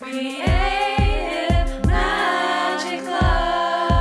Creative Magic Club.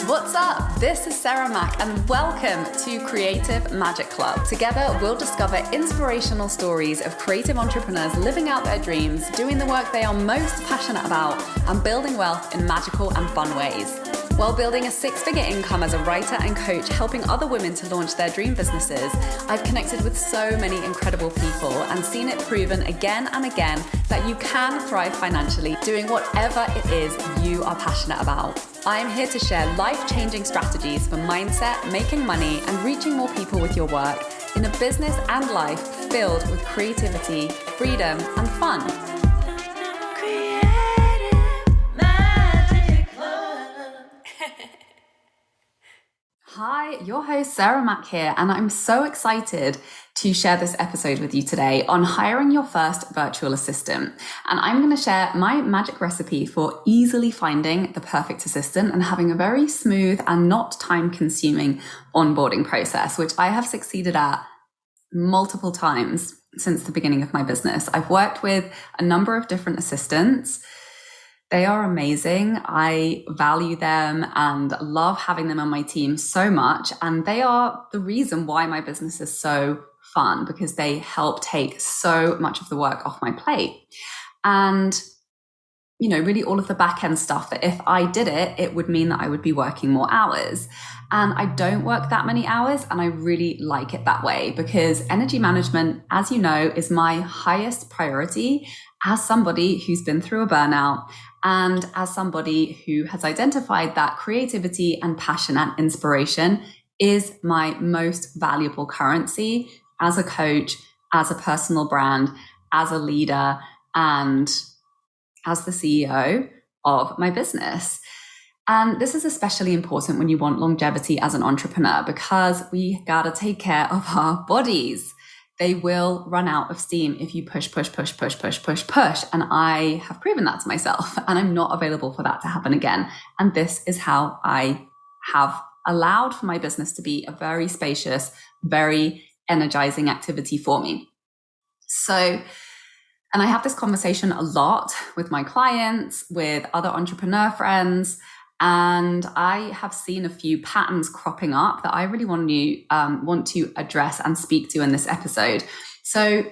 What's up? This is Sarah Mack and welcome to Creative Magic Club. Together, we'll discover inspirational stories of creative entrepreneurs living out their dreams, doing the work they are most passionate about, and building wealth in magical and fun ways. While building a six-figure income as a writer and coach, helping other women to launch their dream businesses, I've connected with so many incredible people and seen it proven again and again that you can thrive financially doing whatever it is you are passionate about. I am here to share life-changing strategies for mindset, making money, and reaching more people with your work in a business and life filled with creativity, freedom, and fun. Hi, your host Sarah Mack here, and I'm so excited to share this episode with you today on hiring your first virtual assistant. And I'm going to share my magic recipe for easily finding the perfect assistant and having a very smooth and not time-consuming onboarding process, which I have succeeded at multiple times since the beginning of my business. I've worked with a number of different assistants. They are amazing. I value them and love having them on my team so much. And they are the reason why my business is so fun, because they help take so much of the work off my plate. And, really all of the back end stuff that if I did it, it would mean that I would be working more hours. And I don't work that many hours, and I really like it that way because energy management, as you know, is my highest priority as somebody who's been through a burnout and as somebody who has identified that creativity and passion and inspiration is my most valuable currency as a coach, as a personal brand, as a leader, and as the CEO of my business. And this is especially important when you want longevity as an entrepreneur because we gotta take care of our bodies. They will run out of steam if you push. And I have proven that to myself, and I'm not available for that to happen again. And this is how I have allowed for my business to be a very spacious, very energizing activity for me. And I have this conversation a lot with my clients, with other entrepreneur friends, and I have seen a few patterns cropping up that I really want to address and speak to in this episode. So,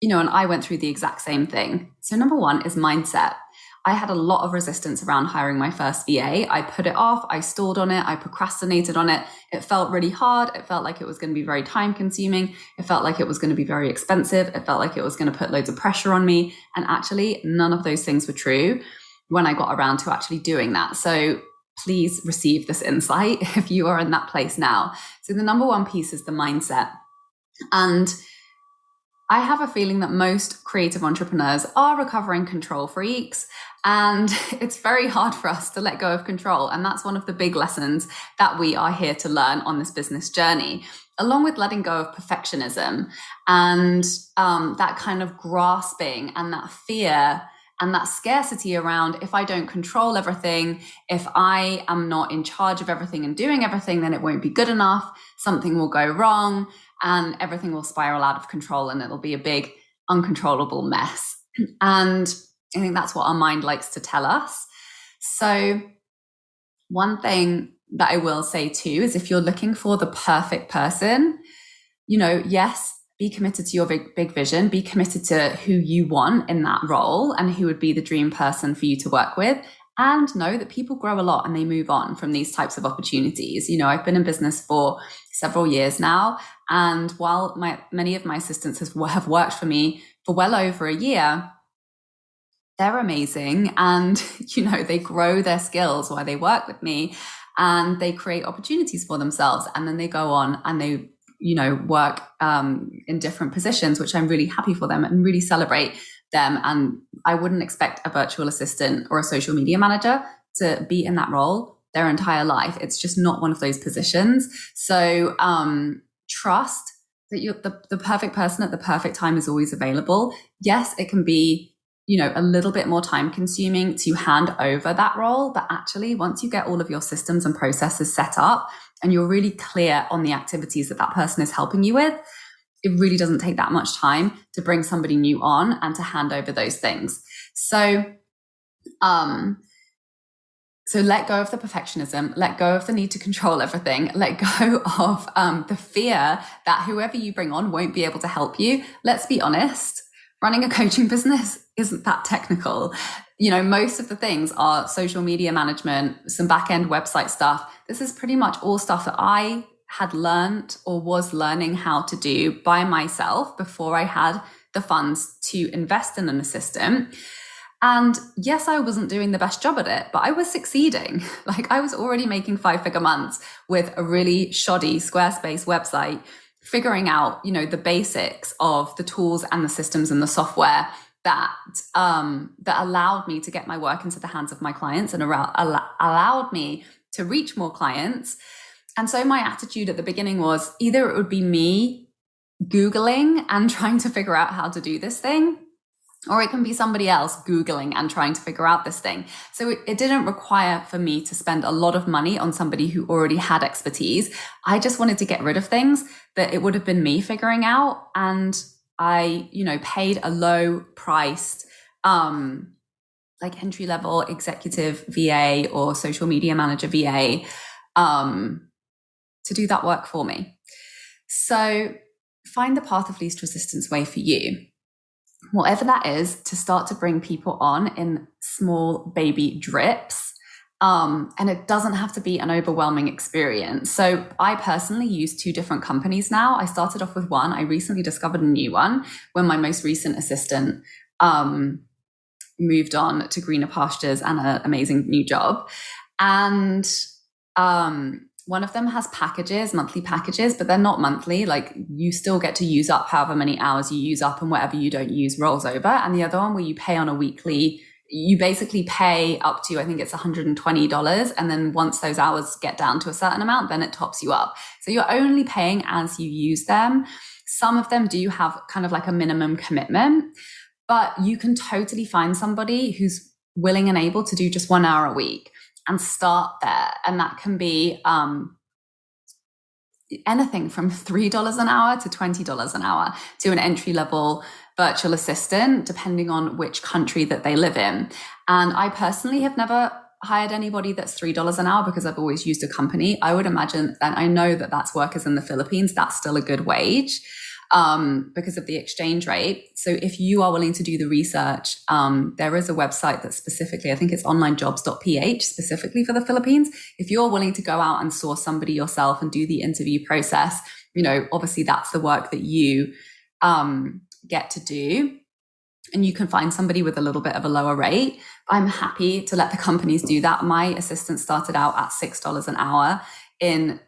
and I went through the exact same thing. So number one is mindset. I had a lot of resistance around hiring my first VA. I put it off. I stalled on it. I procrastinated on it. It felt really hard. It felt like it was going to be very time consuming. It felt like it was going to be very expensive. It felt like it was going to put loads of pressure on me. And actually, none of those things were true when I got around to actually doing that. So please receive this insight if you are in that place now. So the number one piece is the mindset. And I have a feeling that most creative entrepreneurs are recovering control freaks, and it's very hard for us to let go of control. And that's one of the big lessons that we are here to learn on this business journey, along with letting go of perfectionism and that kind of grasping and that fear and that scarcity around, if I don't control everything, if I am not in charge of everything and doing everything, then it won't be good enough. Something will go wrong and everything will spiral out of control and it'll be a big uncontrollable mess. And I think that's what our mind likes to tell us. So one thing that I will say too is if you're looking for the perfect person, yes, be committed to your big vision, be committed to who you want in that role and who would be the dream person for you to work with. And know that people grow a lot and they move on from these types of opportunities. I've been in business for several years now. And while many of my assistants have worked for me for well over a year, they're amazing. And, they grow their skills while they work with me and they create opportunities for themselves. And then they go on and they work in different positions, which I'm really happy for them and really celebrate them. And I wouldn't expect a virtual assistant or a social media manager to be in that role their entire life. It's just not one of those positions. So trust that the perfect person at the perfect time is always available. Yes, it can be, a little bit more time consuming to hand over that role. But actually, once you get all of your systems and processes set up and you're really clear on the activities that person is helping you with, it really doesn't take that much time to bring somebody new on and to hand over those things. So let go of the perfectionism, let go of the need to control everything, let go of the fear that whoever you bring on won't be able to help you. Let's be honest, running a coaching business isn't that technical. Most of the things are social media management, some back-end website stuff. This is pretty much all stuff that I had learned or was learning how to do by myself before I had the funds to invest in an assistant. And yes, I wasn't doing the best job at it, but I was succeeding. Like, I was already making 5-figure months with a really shoddy Squarespace website, figuring out, the basics of the tools and the systems and the software that allowed me to get my work into the hands of my clients and allowed me to reach more clients. And so my attitude at the beginning was either it would be me Googling and trying to figure out how to do this thing, or it can be somebody else Googling and trying to figure out this thing. So it didn't require for me to spend a lot of money on somebody who already had expertise. I just wanted to get rid of things that it would have been me figuring out. And I, paid a low priced, like entry-level executive VA or social media manager VA, to do that work for me. So find the path of least resistance way for you. Whatever that is, to start to bring people on in small baby drips. And it doesn't have to be an overwhelming experience. So I personally use 2 different companies now. I started off with one. I recently discovered a new one when my most recent assistant moved on to greener pastures and an amazing new job. And one of them has packages, monthly packages, but they're not monthly. Like, you still get to use up however many hours you use up, and whatever you don't use rolls over. And the other one where you pay on a weekly, you basically pay up to, I think it's $120. And then once those hours get down to a certain amount, then it tops you up. So you're only paying as you use them. Some of them do have kind of like a minimum commitment, but you can totally find somebody who's willing and able to do just 1 hour a week and start there. And that can be anything from $3 an hour to $20 an hour to an entry-level virtual assistant, depending on which country that they live in. And I personally have never hired anybody that's $3 an hour because I've always used a company. I would imagine, and I know that that's workers in the Philippines, that's still a good wage because of the exchange rate. So if you are willing to do the research, there is a website that specifically, I think it's onlinejobs.ph, specifically for the Philippines. If you're willing to go out and source somebody yourself and do the interview process, obviously that's the work that you get to do. And you can find somebody with a little bit of a lower rate. I'm happy to let the companies do that. My assistant started out at $6 an hour and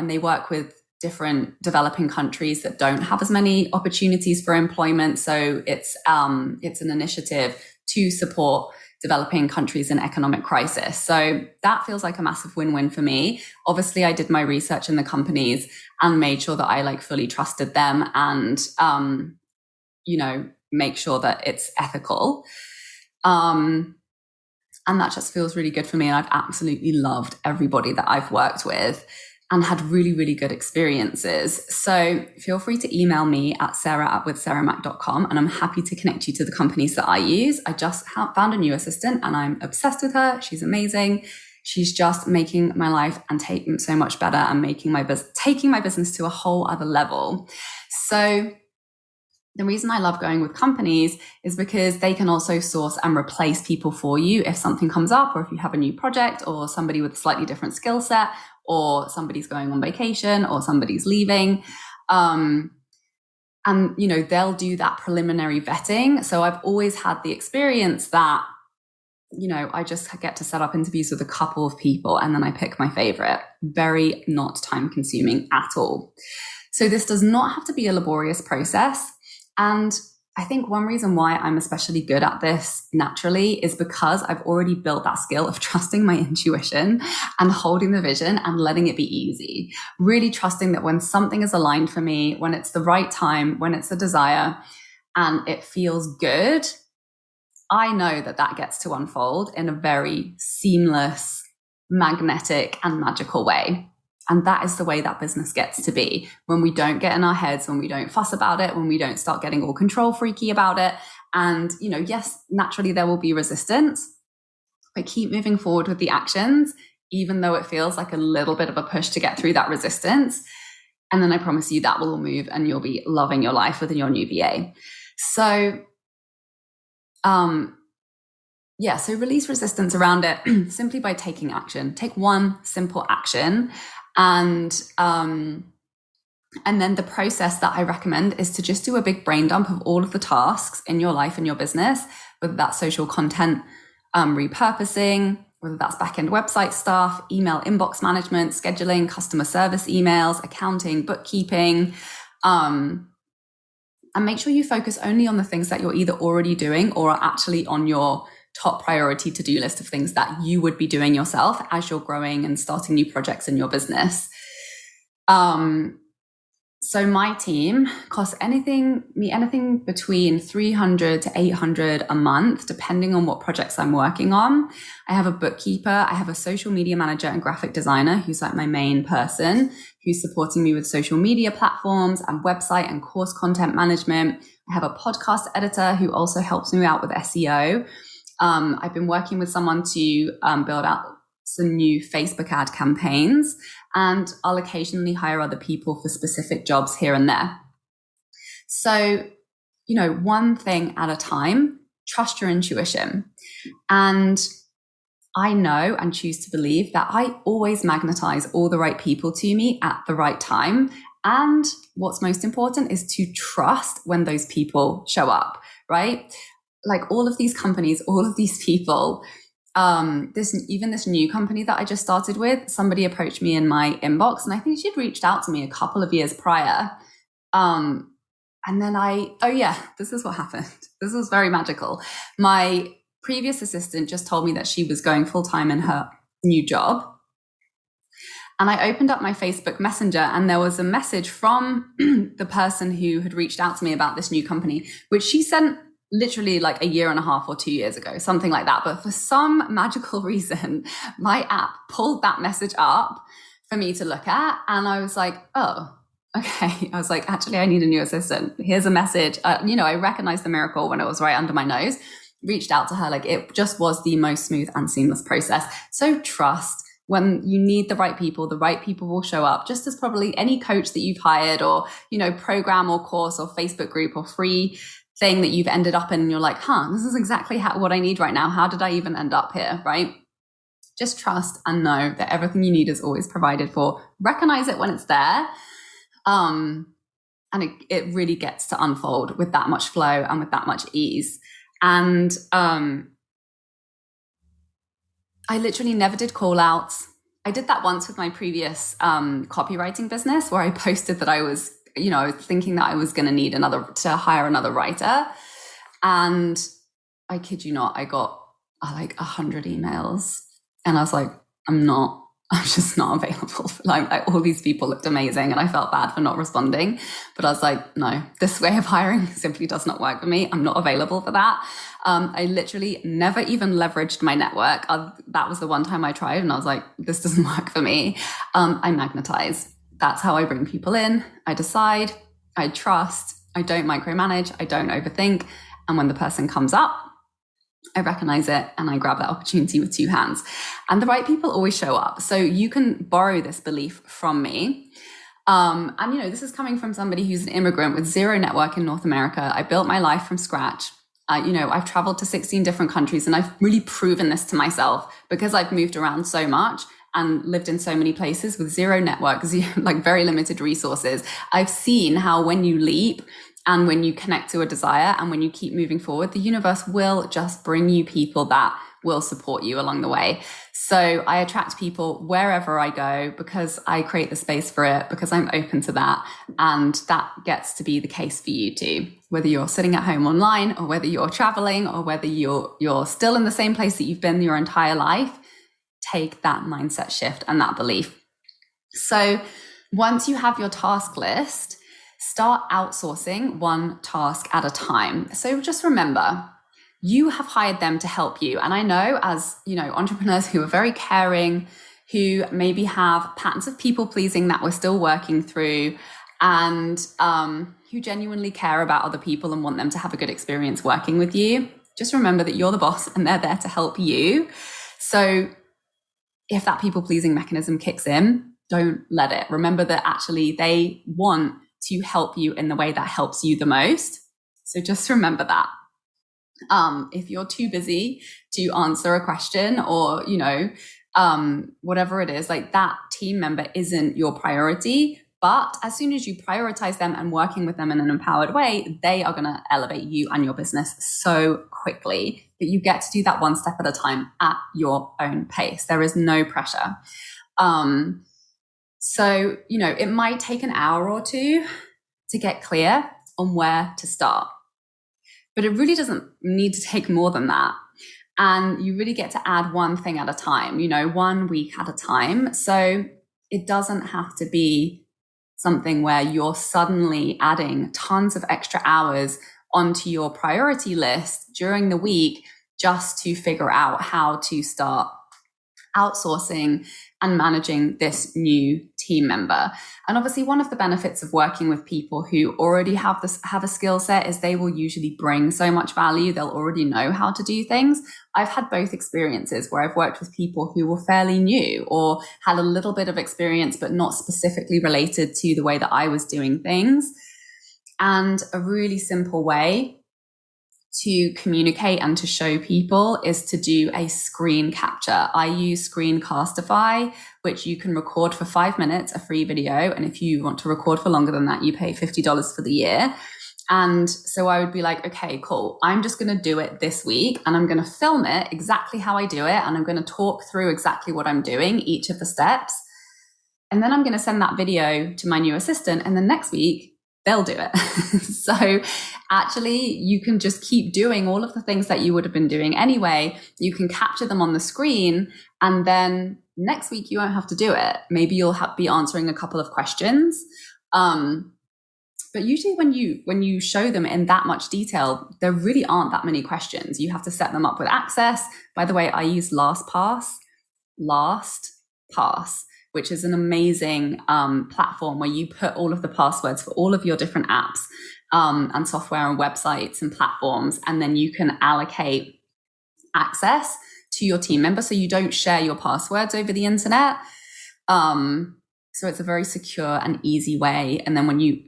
they work with different developing countries that don't have as many opportunities for employment. So it's an initiative to support developing countries in economic crisis. So that feels like a massive win-win for me. Obviously, I did my research in the companies and made sure that I fully trusted them and, make sure that it's ethical. And that just feels really good for me. And I've absolutely loved everybody that I've worked with and had really, really good experiences. So feel free to email me at sarah@withsarahmac.com and I'm happy to connect you to the companies that I use. I just found a new assistant and I'm obsessed with her. She's amazing. She's just making my life and taking so much better and taking my business to a whole other level. So the reason I love going with companies is because they can also source and replace people for you if something comes up, or if you have a new project, or somebody with a slightly different skill set, or somebody's going on vacation, or somebody's leaving. And, they'll do that preliminary vetting. So I've always had the experience that, I just get to set up interviews with a couple of people and then I pick my favorite. Very not time consuming at all. So this does not have to be a laborious process. And I think one reason why I'm especially good at this naturally is because I've already built that skill of trusting my intuition and holding the vision and letting it be easy. Really trusting that when something is aligned for me, when it's the right time, when it's a desire and it feels good, I know that that gets to unfold in a very seamless, magnetic and magical way. And that is the way that business gets to be. When we don't get in our heads, when we don't fuss about it, when we don't start getting all control freaky about it. And, yes, naturally there will be resistance, but keep moving forward with the actions, even though it feels like a little bit of a push to get through that resistance. And then I promise you that will all move and you'll be loving your life within your new VA. So, so release resistance around it simply by taking action. Take one simple action. And then the process that I recommend is to just do a big brain dump of all of the tasks in your life and your business, whether that's social content repurposing, whether that's back-end website stuff, email inbox management, scheduling, customer service emails, accounting, bookkeeping. And make sure you focus only on the things that you're either already doing or are actually on your top priority to-do list of things that you would be doing yourself as you're growing and starting new projects in your business. So my team costs anything between 300 to 800 a month, depending on what projects I'm working on. I have a bookkeeper, I have a social media manager and graphic designer who's like my main person, who's supporting me with social media platforms and website and course content management. I have a podcast editor who also helps me out with SEO. I've been working with someone to build out some new Facebook ad campaigns, and I'll occasionally hire other people for specific jobs here and there. So, one thing at a time, trust your intuition. And I know and choose to believe that I always magnetize all the right people to me at the right time. And what's most important is to trust when those people show up, right? Like all of these companies, all of these people, this new company that I just started with, somebody approached me in my inbox, and I think she'd reached out to me a couple of years prior. And then this is what happened. This was very magical. My previous assistant just told me that she was going full-time in her new job. And I opened up my Facebook Messenger, and there was a message from the person who had reached out to me about this new company, which she sent literally like a year and a half or 2 years ago, something like that. But for some magical reason, my app pulled that message up for me to look at. And I was like, oh, okay. I was like, actually, I need a new assistant. Here's a message. I recognized the miracle when it was right under my nose, reached out to her. Like, it just was the most smooth and seamless process. So trust. When you need the right people will show up, just as probably any coach that you've hired or, program or course or Facebook group or free thing that you've ended up in, and you're like, this is exactly what I need right now. How did I even end up here, right? Just trust and know that everything you need is always provided for. Recognize it when it's there. And it really gets to unfold with that much flow and with that much ease. And I literally never did call outs. I did that once with my previous copywriting business, where I posted that I was thinking that I was going to need to hire another writer. And I kid you not, I got like 100 emails, and I was like, I'm just not available. Like all these people looked amazing, and I felt bad for not responding, but I was like, no, this way of hiring simply does not work for me. I'm not available for that. I literally never even leveraged my network. That was the one time I tried, and I was like, this doesn't work for me. I magnetize. That's how I bring people in. I decide, I trust, I don't micromanage, I don't overthink. And when the person comes up, I recognize it and I grab that opportunity with two hands. And the right people always show up. So you can borrow this belief from me. This is coming from somebody who's an immigrant with zero network in North America. I built my life from scratch. I've traveled to 16 different countries, and I've really proven this to myself because I've moved around so much and lived in so many places with zero network, like very limited resources. I've seen how when you leap and when you connect to a desire and when you keep moving forward, the universe will just bring you people that will support you along the way. So I attract people wherever I go because I create the space for it, because I'm open to that. And that gets to be the case for you too. Whether you're sitting at home online, or whether you're traveling, or whether you're still in the same place that you've been your entire life, take that mindset shift and that belief. So once you have your task list, start outsourcing one task at a time. So just remember, you have hired them to help you. And I know, as entrepreneurs who are very caring, who maybe have patterns of people pleasing that we're still working through, and who genuinely care about other people and want them to have a good experience working with you. Just remember that you're the boss and they're there to help you. So if that people pleasing mechanism kicks in, don't let it. Remember that actually they want to help you in the way that helps you the most. So just remember that. If you're too busy to answer a question, or, whatever it is, like, that team member isn't your priority. But as soon as you prioritize them and working with them in an empowered way, they are going to elevate you and your business so quickly. But you get to do that one step at a time at your own pace. There is no pressure. So, it might take an hour or two to get clear on where to start. But it really doesn't need to take more than that. And you really get to add one thing at a time, 1 week at a time. So it doesn't have to be something where you're suddenly adding tons of extra hours onto your priority list during the week just to figure out how to start outsourcing and managing this new team member. And obviously, one of the benefits of working with people who already have a skill set is they will usually bring so much value. They'll already know how to do things. I've had both experiences where I've worked with people who were fairly new or had a little bit of experience, but not specifically related to the way that I was doing things. And a really simple way to communicate and to show people is to do a screen capture. I use Screencastify, which you can record for 5 minutes, a free video. And if you want to record for longer than that, you pay $50 for the year. And so I would be like, okay, cool. I'm just going to do it this week and I'm going to film it exactly how I do it. And I'm going to talk through exactly what I'm doing, each of the steps. And then I'm going to send that video to my new assistant. And then next week, they'll do it. So actually, you can just keep doing all of the things that you would have been doing anyway. You can capture them on the screen, and then next week you won't have to do it. Maybe you'll be answering a couple of questions. But usually when you show them in that much detail, there really aren't that many questions. You have to set them up with access. By the way, I use LastPass, which is an amazing platform where you put all of the passwords for all of your different apps and software and websites and platforms, and then you can allocate access to your team member so you don't share your passwords over the internet. So it's a very secure and easy way. And then when you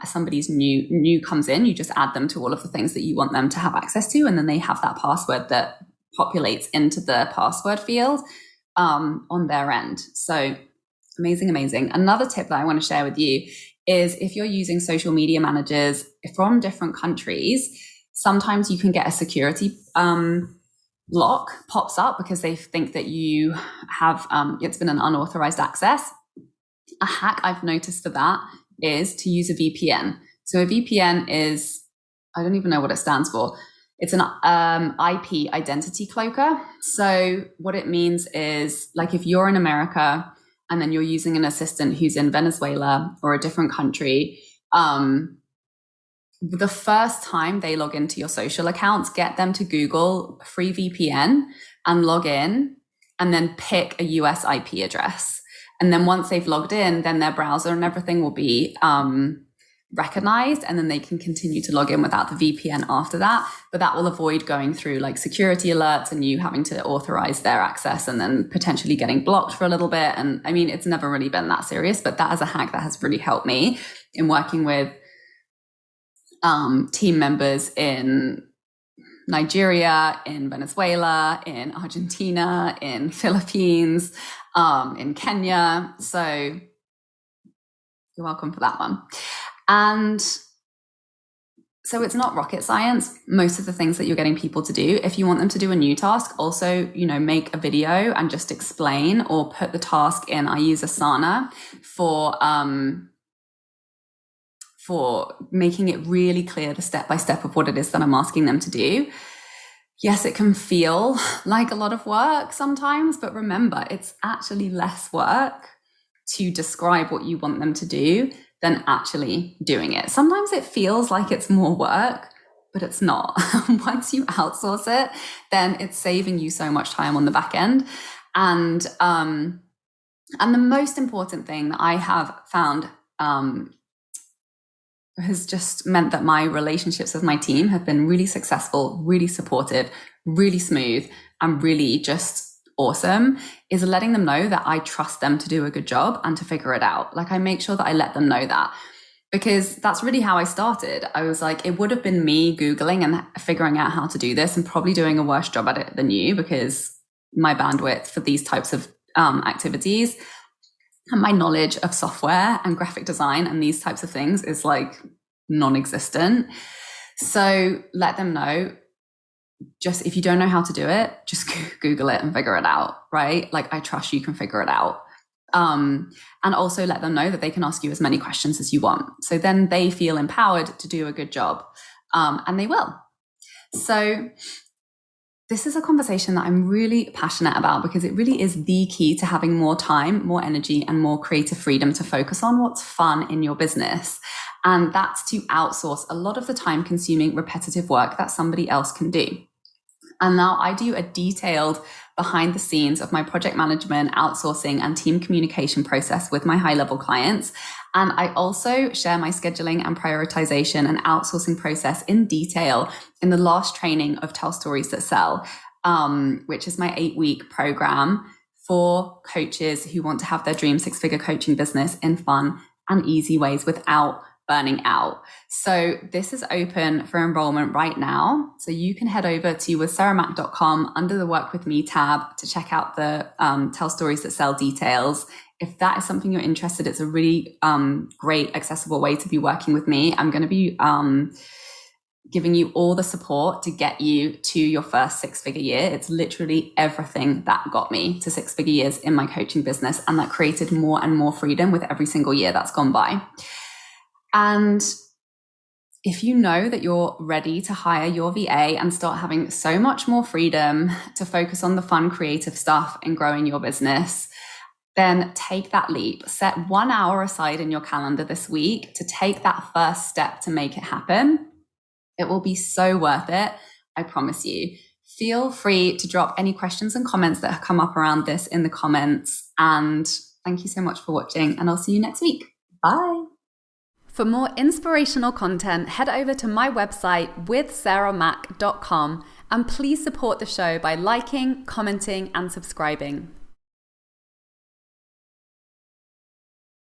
somebody's new comes in, you just add them to all of the things that you want them to have access to, and then they have that password that populates into the password field on their end. So amazing. Another tip that I want to share with you is if you're using social media managers from different countries, sometimes you can get a security block pops up because they think that you have it's been an unauthorized access. A hack I've noticed for that is to use a VPN. So a VPN is, I don't even know what it stands for. It's an IP identity cloaker. So what it means is, like, if you're in America and then you're using an assistant who's in Venezuela or a different country, the first time they log into your social accounts, get them to Google free VPN and log in, and then pick a US IP address. And then once they've logged in, then their browser and everything will be recognized, and then they can continue to log in without the VPN after that. But that will avoid going through like security alerts and you having to authorize their access and then potentially getting blocked for a little bit. And I mean, it's never really been that serious, but that is a hack that has really helped me in working with team members in Nigeria, in Venezuela, in Argentina, in Philippines, in Kenya. So you're welcome for that one. And so it's not rocket science, most of the things that you're getting people to do. If you want them to do a new task, also, make a video and just explain or put the task in. I use Asana for making it really clear the step-by-step of what it is that I'm asking them to do. Yes, it can feel like a lot of work sometimes, but remember, it's actually less work to describe what you want them to do than actually doing it. Sometimes it feels like it's more work, but it's not. Once you outsource it, then it's saving you so much time on the back end. And And the most important thing that I have found has just meant that my relationships with my team have been really successful, really supportive, really smooth, and really just awesome, is letting them know that I trust them to do a good job and to figure it out. Like, I make sure that I let them know that, because that's really how I started. I was like, it would have been me Googling and figuring out how to do this and probably doing a worse job at it than you, because my bandwidth for these types of activities and my knowledge of software and graphic design and these types of things is like non-existent. So let them know, just if you don't know how to do it, just Google it and figure it out, right? Like, I trust you can figure it out. And also let them know that they can ask you as many questions as you want. So then they feel empowered to do a good job, and they will. So this is a conversation that I'm really passionate about, because it really is the key to having more time, more energy, and more creative freedom to focus on what's fun in your business. And that's to outsource a lot of the time consuming repetitive work that somebody else can do. And now I do a detailed behind the scenes of my project management, outsourcing, and team communication process with my high-level clients. And I also share my scheduling and prioritization and outsourcing process in detail in the last training of Tell Stories That Sell, which is my 8-week program for coaches who want to have their dream 6-figure coaching business in fun and easy ways without burning out. So this is open for enrollment right now. So you can head over to withsarahmac.com under the Work With Me tab to check out the Tell Stories That Sell details. If that is something you're interested in, it's a really great, accessible way to be working with me. I'm going to be giving you all the support to get you to your first 6-figure year. It's literally everything that got me to 6-figure years in my coaching business, and that created more and more freedom with every single year that's gone by. And if you know that you're ready to hire your VA and start having so much more freedom to focus on the fun, creative stuff and growing your business, then take that leap. Set 1 hour aside in your calendar this week to take that first step to make it happen. It will be so worth it. I promise you. Feel free to drop any questions and comments that have come up around this in the comments. And thank you so much for watching, and I'll see you next week. Bye. For more inspirational content, head over to my website withsarahmac.com, and please support the show by liking, commenting, and subscribing.